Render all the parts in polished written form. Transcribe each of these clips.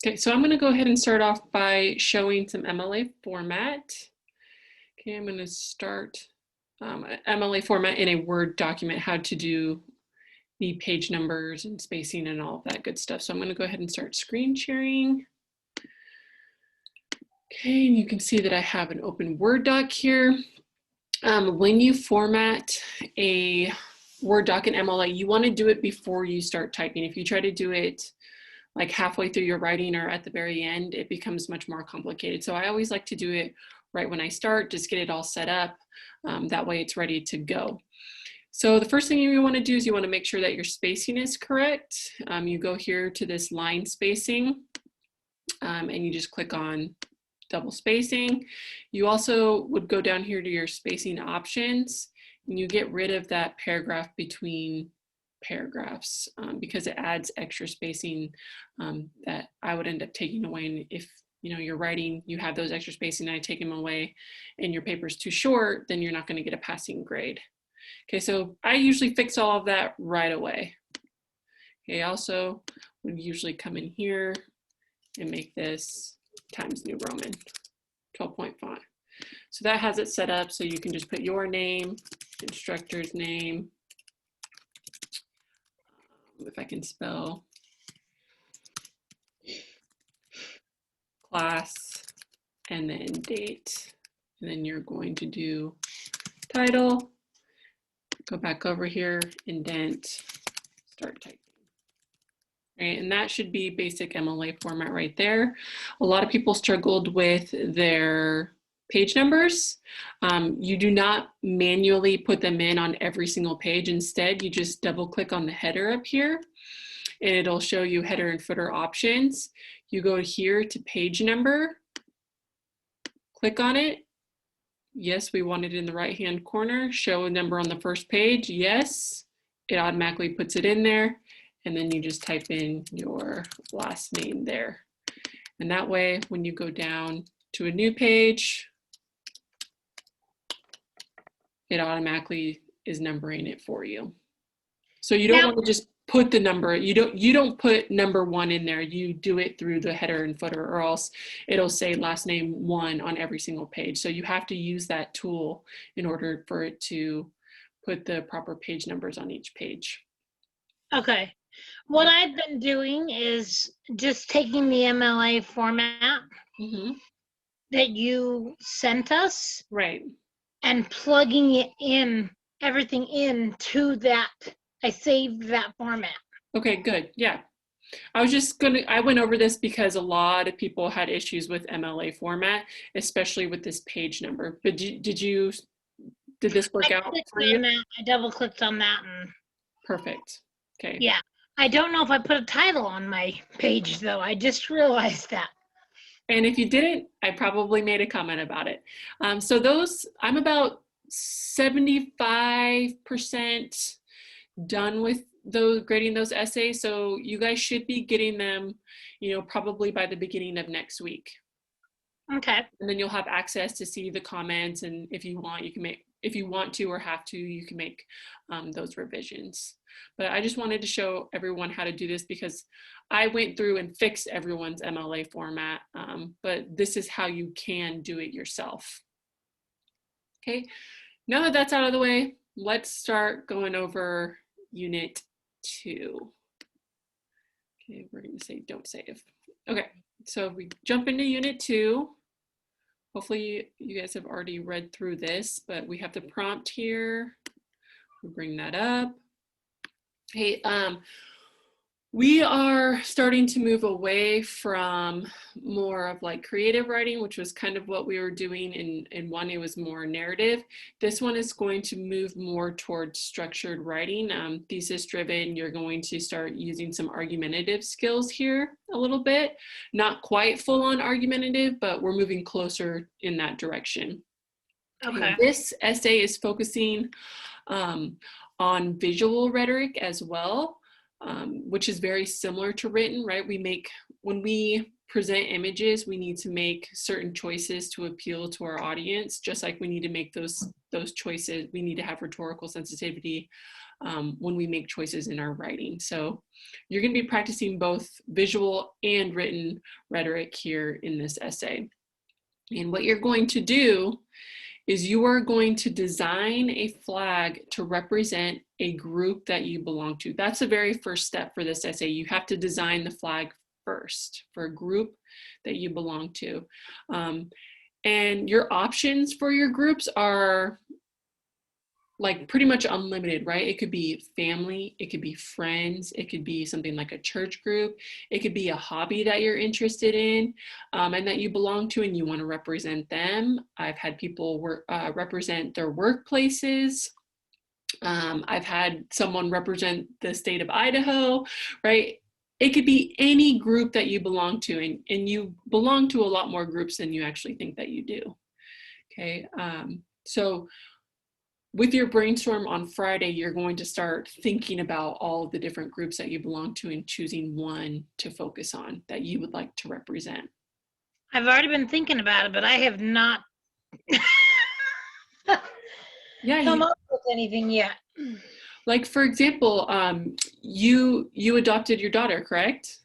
Okay, so I'm going to go ahead and start off by showing some MLA format. Okay, I'm going to start MLA format in a Word document, how to do the page numbers and spacing and all of that good stuff. So I'm going to go ahead and start screen sharing. Okay, and you can see that I have an open Word doc here. When you format a Word doc in MLA, you want to do it before you start typing. If you try to do it like halfway through your writing or at the very end, it becomes much more complicated. So I always like to do it right when I start, just get it all set up. That way it's ready to go. So the first thing you want to do is you want to make sure that your spacing is correct. You go here to this line spacing and you just click on double spacing. You also would go down here to your spacing options and you get rid of that paragraph between paragraphs because it adds extra spacing that I would end up taking away. And if you're writing, you have those extra spacing and I take them away and your paper's too short, then you're not going to get a passing grade. Okay, so I usually fix all of that right away. Okay, also would usually come in here and make this Times New Roman 12-point font. So that has it set up so you can just put your name, instructor's name, if I can spell, class, and then date. And then you're going to do title, go back over here, indent, start typing. Right, and that should be basic MLA format right there. A lot of people struggled with their page numbers. You do not manually put them in on every single page. Instead, you just double click on the header up here and it'll show you header and footer options. You go here to page number, click on it. Yes, we want it in the right-hand corner. Show a number on the first page. Yes, it automatically puts it in there. And then you just type in your last name there. And that way, when you go down to a new page, it automatically is numbering it for you. So you don't want to just put the number, you don't put number 1 in there, you do it through the header and footer, or else it'll say last name 1 on every single page. So you have to use that tool in order for it to put the proper page numbers on each page. Okay. What I've been doing is just taking the MLA format that you sent us, right, and plugging it in, everything into that. I saved that format. Okay, good. Yeah. I went over this because a lot of people had issues with MLA format, especially with this page number. But did this work out for you? I double clicked on that and perfect. Okay. Yeah. I don't know if I put a title on my page though. I just realized that. And if you didn't, I probably made a comment about it. So those, I'm about 75% done with grading those essays. So you guys should be getting them, probably by the beginning of next week. Okay. And then you'll have access to see the comments, and if you want, if you want to or have to, you can make those revisions. But I just wanted to show everyone how to do this because I went through and fixed everyone's MLA format, but this is how you can do it yourself. Okay, now that that's out of the way, let's start going over Unit 2. Okay, we're going to say don't save. Okay, so if we jump into Unit 2, hopefully you guys have already read through this, but we have the prompt here. We'll bring that up. Hey, we are starting to move away from more of like creative writing, which was kind of what we were doing in one. It was more narrative. This one is going to move more towards structured writing, thesis driven. You're going to start using some argumentative skills here a little bit, not quite full on argumentative, but we're moving closer in that direction. Okay. This essay is focusing on visual rhetoric as well, which is very similar to written, right? When we present images, we need to make certain choices to appeal to our audience, just like we need to make those choices. We need to have rhetorical sensitivity when we make choices in our writing. So you're going to be practicing both visual and written rhetoric here in this essay. And what you're going to do is you are going to design a flag to represent a group that you belong to. That's the very first step for this essay. You have to design the flag first for a group that you belong to. And your options for your groups are like pretty much unlimited, right? It could be family, it could be friends, it could be something like a church group, it could be a hobby that you're interested in and that you belong to and you want to represent them. I've had people represent their workplaces. I've had someone represent the state of Idaho, right? It could be any group that you belong to, and you belong to a lot more groups than you actually think that you do, okay? So with your brainstorm on Friday, you're going to start thinking about all of the different groups that you belong to and choosing one to focus on that you would like to represent. I've already been thinking about it, but I have not come up with anything yet. Like, for example, you adopted your daughter, correct?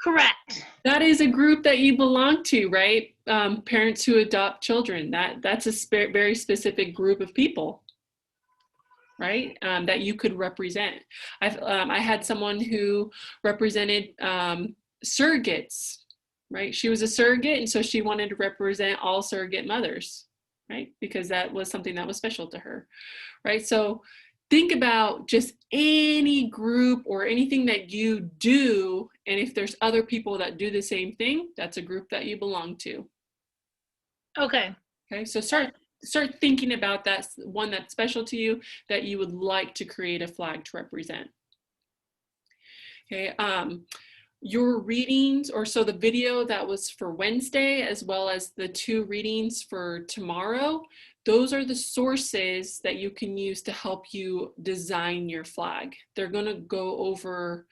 Correct. That is a group that you belong to, right? Parents who adopt children. That's a very specific group of people, right? That you could represent. I had someone who represented surrogates, right? She was a surrogate, and so she wanted to represent all surrogate mothers, right? Because that was something that was special to her, right? So think about just any group or anything that you do, and if there's other people that do the same thing, that's a group that you belong to. Okay. Okay, so start thinking about that one that's special to you that you would like to create a flag to represent. Okay, your readings, or so the video that was for Wednesday, as well as the 2 readings for tomorrow, those are the sources that you can use to help you design your flag. They're going to go over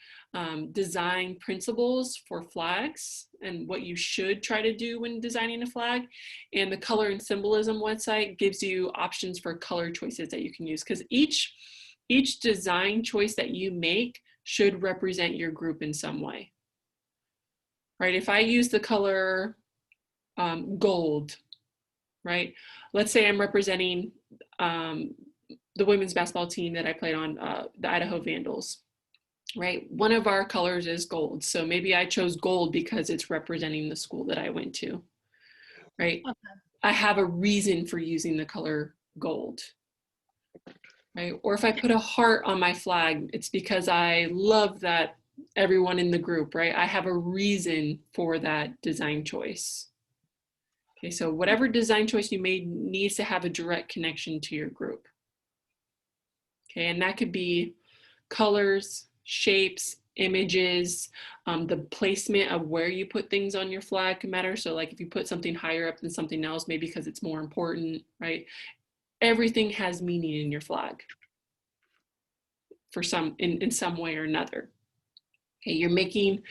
design principles for flags and what you should try to do when designing a flag. And the Color and Symbolism website gives you options for color choices that you can use, because each design choice that you make should represent your group in some way. Right? If I use the color gold, right? Let's say I'm representing the women's basketball team that I played on, the Idaho Vandals, right? One of our colors is gold. So maybe I chose gold because it's representing the school that I went to, right? Okay. I have a reason for using the color gold, right? Or if I put a heart on my flag, it's because I love that everyone in the group, right? I have a reason for that design choice. Okay, so whatever design choice you made needs to have a direct connection to your group. Okay, and that could be colors, shapes, images, the placement of where you put things on your flag can matter. So like if you put something higher up than something else, maybe because it's more important, right? Everything has meaning in your flag for in some way or another. Okay, you're making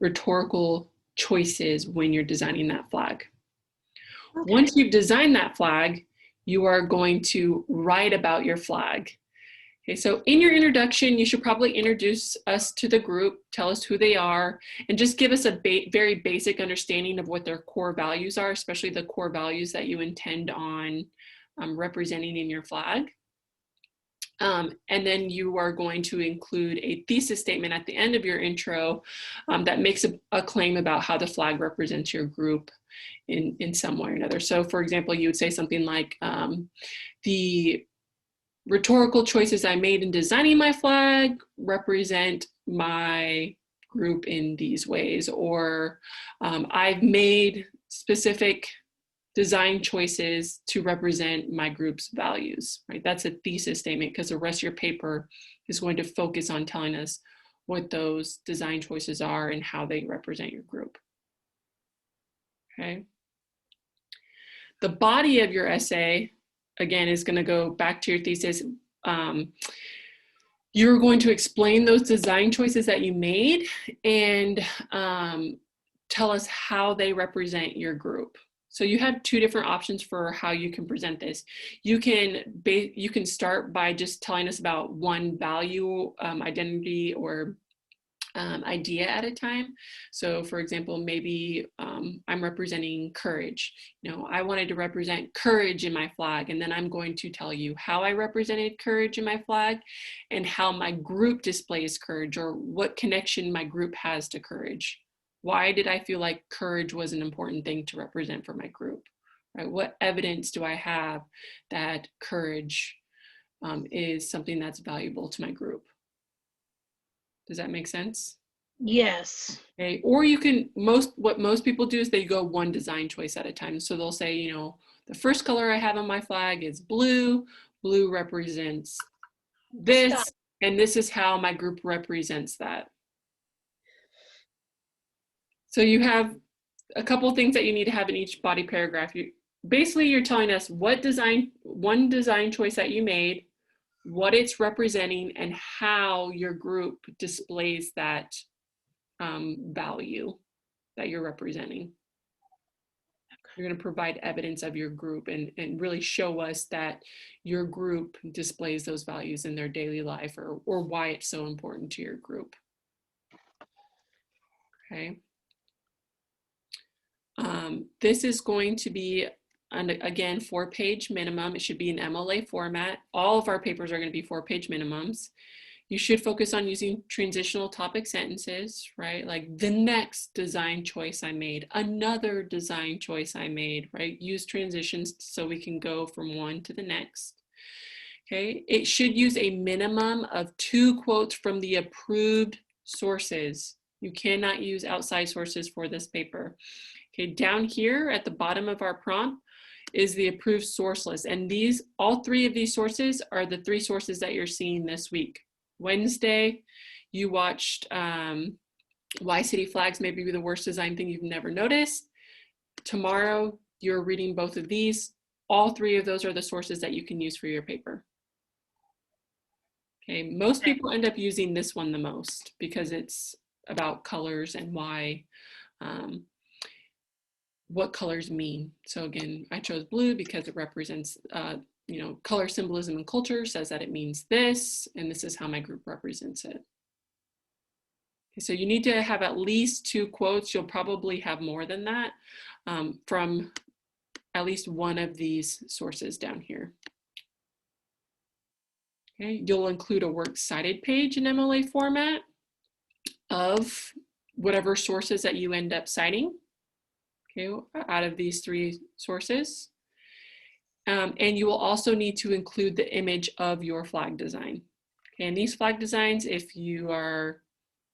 rhetorical choices when you're designing that flag. Okay. Once you've designed that flag, you are going to write about your flag. Okay, so in your introduction, you should probably introduce us to the group, tell us who they are, and just give us a very basic understanding of what their core values are, especially the core values that you intend on representing in your flag. And then you are going to include a thesis statement at the end of your intro that makes a claim about how the flag represents your group in some way or another. So for example, you would say something like, the rhetorical choices I made in designing my flag represent my group in these ways, or I've made specific design choices to represent my group's values, right? That's a thesis statement, because the rest of your paper is going to focus on telling us what those design choices are and how they represent your group. Okay. The body of your essay, again, is going to go back to your thesis. You're going to explain those design choices that you made and tell us how they represent your group. So you have two different options for how you can present this. You can start by just telling us about one value, identity, or idea at a time. So for example, maybe I'm representing courage. I wanted to represent courage in my flag, and then I'm going to tell you how I represented courage in my flag and how my group displays courage, or what connection my group has to courage. Why did I feel like courage was an important thing to represent for my group? Right? What evidence do I have that courage is something that's valuable to my group? Does that make sense? Yes. Okay. Or you can, what most people do is they go one design choice at a time. So they'll say, the first color I have on my flag is blue. Blue represents this, Stop. and this is how my group represents that. So you have a couple of things that you need to have in each body paragraph. Basically, you're telling us one design choice that you made, what it's representing, and how your group displays that value that you're representing. You're going to provide evidence of your group and really show us that your group displays those values in their daily life, or why it's so important to your group. Okay. This is going to be, again, 4-page minimum. It should be an MLA format. All of our papers are going to be 4-page minimums. You should focus on using transitional topic sentences, right? Like the next design choice I made, another design choice I made, right? Use transitions so we can go from one to the next. Okay, it should use a minimum of 2 quotes from the approved sources. You cannot use outside sources for this paper. Okay, down here at the bottom of our prompt is the approved source list. And all 3 of these sources are the 3 sources that you're seeing this week. Wednesday, you watched Why City Flags May Be the Worst Design Thing You've Never Noticed. Tomorrow, you're reading both of these. All 3 of those are the sources that you can use for your paper. Okay, most people end up using this one the most because it's about colors and why, what colors mean. So again, I chose blue because it represents color symbolism and culture, says that it means this, and this is how my group represents it. Okay, so you need to have at least 2 quotes. You'll probably have more than that from at least one of these sources down here. Okay, you'll include a works cited page in MLA format of whatever sources that you end up citing, okay, out of these 3 sources. And you will also need to include the image of your flag design. Okay, and these flag designs, if you are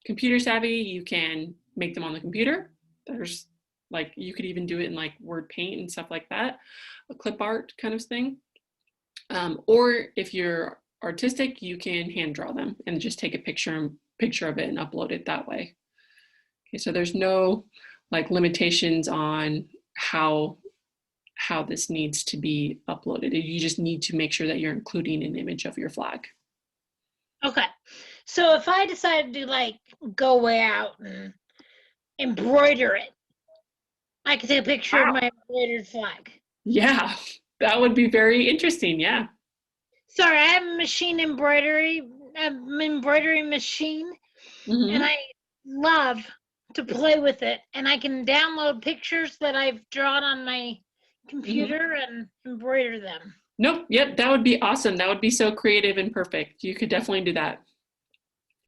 computer savvy, you can make them on the computer. There's you could even do it in Word Paint and stuff like that, a clip art kind of thing. Or if you're artistic, you can hand draw them and just take a picture of it and upload it that way. Okay, so there's no limitations on how this needs to be uploaded. You just need to make sure that you're including an image of your flag. Okay. So if I decide to go way out and embroider it, I can take a picture of my embroidered flag. Yeah, that would be very interesting. Yeah. Sorry, I have an embroidery machine, and I love to play with it. And I can download pictures that I've drawn on my computer and embroider them. Nope. Yep. That would be awesome. That would be so creative and perfect. You could definitely do that.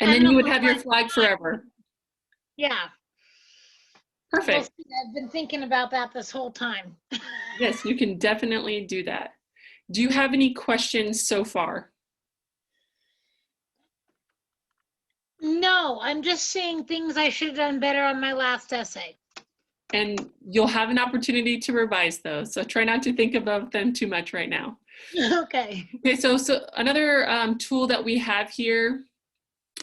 And then you would have your flag forever. Yeah. Perfect. Well, I've been thinking about that this whole time. Yes, you can definitely do that. Do you have any questions so far? No, I'm just seeing things I should have done better on my last essay. And you'll have an opportunity to revise those. So try not to think about them too much right now. Okay. Okay, so another tool that we have here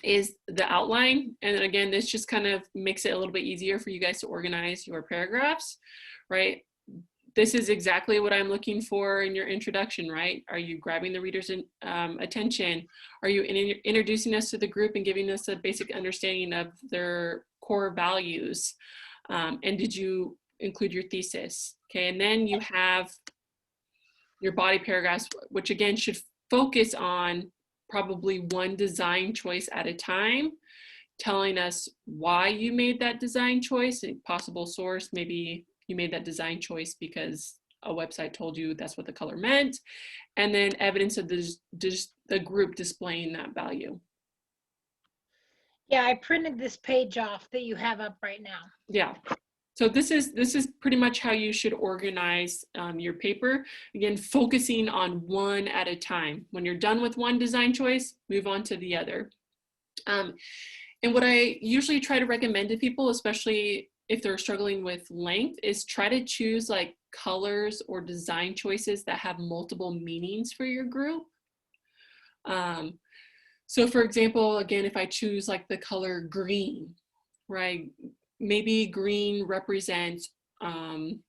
is the outline. And again, this just kind of makes it a little bit easier for you guys to organize your paragraphs, right? This is exactly what I'm looking for in your introduction, right? Are you grabbing the reader's attention? Are you introducing us to the group and giving us a basic understanding of their core values? And did you include your thesis. Okay, and then you have your body paragraphs, which again should focus on probably one design choice at a time, telling us why you made that design choice, a possible source. Maybe you made that design choice because a website told you that's what the color meant, and then evidence of the group displaying that value. Yeah, I printed this page off that you have up right now. Yeah. So this is pretty much how you should organize your paper. Again, focusing on one at a time. When you're done with one design choice, move on to the other. And what I usually try to recommend to people, especially if they're struggling with length, is try to choose like colors or design choices that have multiple meanings for your group. So for example, again, if I choose like the color green, right? Maybe green represents new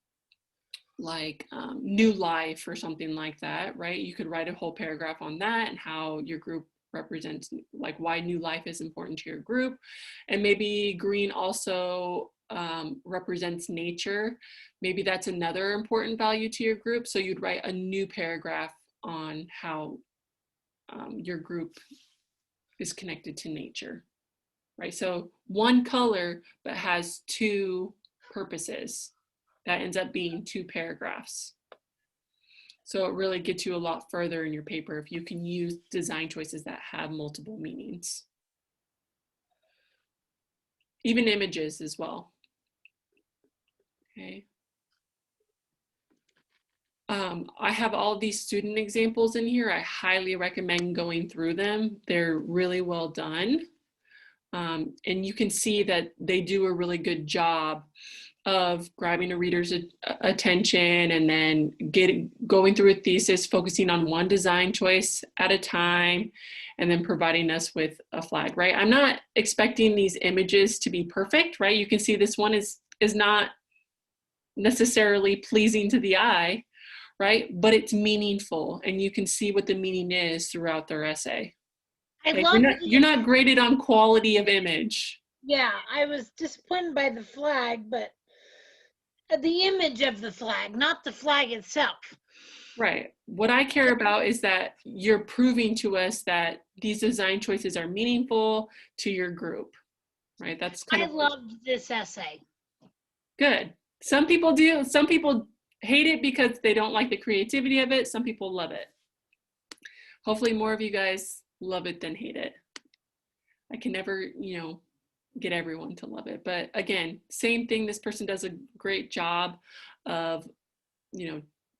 life or something like that, right? You could write a whole paragraph on that and how your group represents, like why new life is important to your group. And maybe green also represents nature. Maybe that's another important value to your group. So you'd write a new paragraph on how your group is connected to nature, right? So one color, but has two purposes. That ends up being two paragraphs. So it really gets you a lot further in your paper if you can use design choices that have multiple meanings. Even images as well. Okay. I have all of these student examples in here. I highly recommend going through them. They're really well done. And you can see that they do a really good job of grabbing a reader's attention and then going through a thesis, focusing on one design choice at a time, and then providing us with a flag, right? I'm not expecting these images to be perfect, right? You can see this one is not necessarily pleasing to the eye, right? But it's meaningful, and you can see what the meaning is throughout their essay. Okay? You're not graded on quality of image. Yeah, I was disappointed by the flag, but the image of the flag, not the flag itself. Right. What I care about is that you're proving to us that these design choices are meaningful to your group, right? That's kind of. I loved this essay. Good. Some people do. Some people hate it because they don't like the creativity of it. Some people love it. Hopefully more of you guys love it than hate it. I can never, get everyone to love it. But again, same thing. This person does a great job of,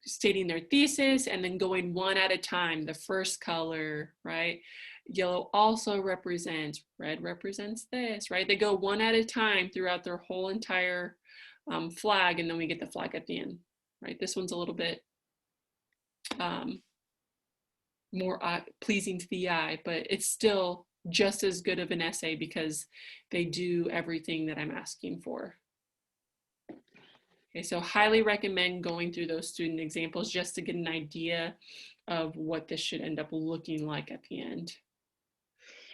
stating their thesis and then going one at a time. The first color, right? Yellow also represents, red represents this, right? They go one at a time throughout their whole entire flag, and then we get the flag at the end, right? This one's a little bit more pleasing to the eye, but it's still just as good of an essay because they do everything that I'm asking for. Okay, so highly recommend going through those student examples just to get an idea of what this should end up looking like at the end.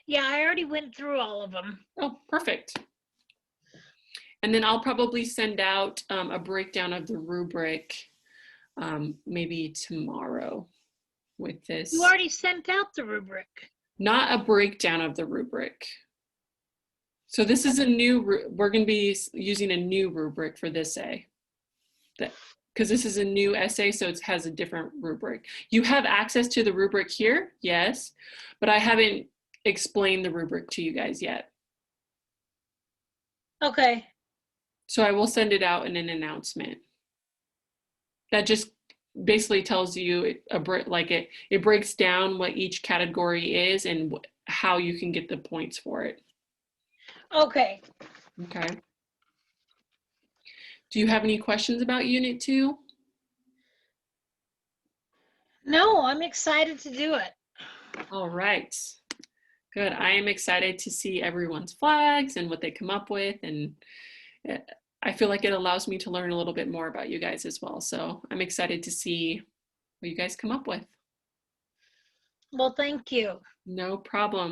Yeah, I already went through all of them. Oh, perfect. And then I'll probably send out a breakdown of the rubric maybe tomorrow with this. You already sent out the rubric. Not a breakdown of the rubric. So this is we're going to be using a new rubric for this essay. Because this is a new essay, so it has a different rubric. You have access to the rubric here, yes, but I haven't explained the rubric to you guys yet. Okay. So I will send it out in an announcement. That just basically tells you it breaks down what each category is and how you can get the points for it. Okay. Okay. Do you have any questions about Unit 2? No, I'm excited to do it. All right. Good. I am excited to see everyone's flags and what they come up with, and I feel like it allows me to learn a little bit more about you guys as well. So I'm excited to see what you guys come up with. Well, thank you. No problem.